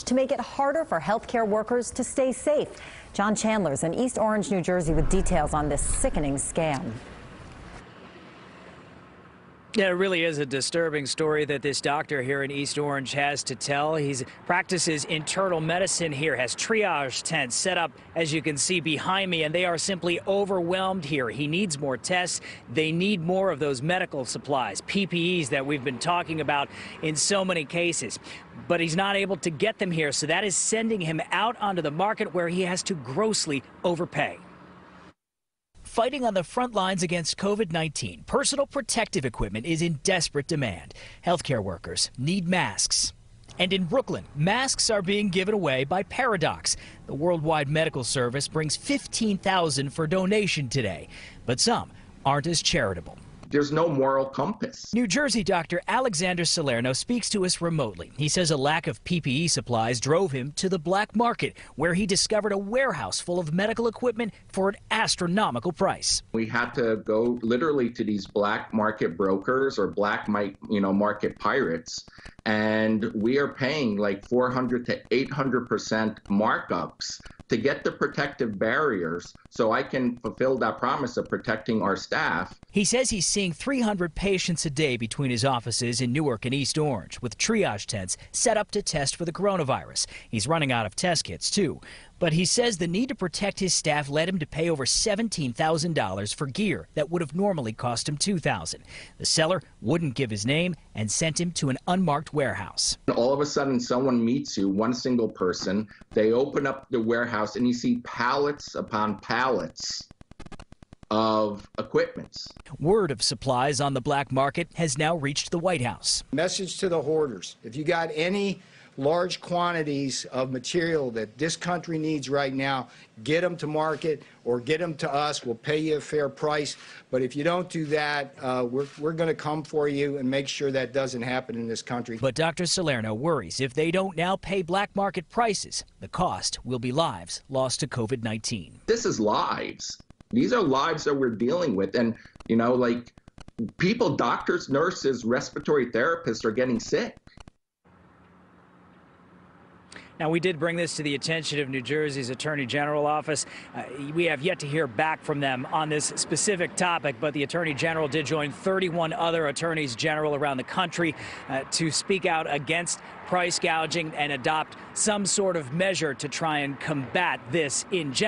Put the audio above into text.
to make it harder for healthcare workers to stay safe. John Chandler's in East Orange, New Jersey with details on this sickening scam. Yeah, it really is a disturbing story that this doctor here in East Orange has to tell. He practices internal medicine here, has triage tents set up, as you can see behind me, and they are simply overwhelmed here. He needs more tests. They need more of those medical supplies, PPEs that we've been talking about in so many cases. But he's not able to get them here, so that is sending him out onto the market where he has to grossly overpay. Fighting on the front lines against COVID-19, personal protective equipment is in desperate demand. Healthcare workers need masks. And in Brooklyn, masks are being given away by Paradox. The worldwide medical service brings $15,000 for donation today. But some aren't as charitable. There's no moral compass. New Jersey doctor Alexander Salerno speaks to us remotely. He says a lack of PPE supplies drove him to the black market, where he discovered a warehouse full of medical equipment for an astronomical price. We had to go literally to these black market brokers or black market pirates, and we are paying like 400 to 800% markups to get the protective barriers so I can fulfill that promise of protecting our staff. He says he's seeing 300 patients a day between his offices in Newark and East Orange, with triage tents set up to test for the coronavirus. He's running out of test kits, too. But he says the need to protect his staff led him to pay over $17,000 for gear that would have normally cost him $2,000. The seller wouldn't give his name and sent him to an unmarked warehouse. All of a sudden, someone meets you, one single person. They open up the warehouse and you see pallets upon pallets of equipments. Word of supplies on the black market has now reached the White House. Message to the hoarders: if you got any large quantities of material that this country needs right now, get them to market or get them to us. We'll pay you a fair price. But if you don't do that, we're going to come for you and make sure that doesn't happen in this country. But Dr. Salerno worries if they don't now pay black market prices, the cost will be lives lost to COVID-19. This is lives. These are lives that we're dealing with. And, people, doctors, nurses, respiratory therapists are getting sick. Now, we did bring this to the attention of New Jersey's Attorney General office. We have yet to hear back from them on this specific topic, but the Attorney General did join 31 other attorneys general around the country to speak out against price gouging and adopt some sort of measure to try and combat this in general.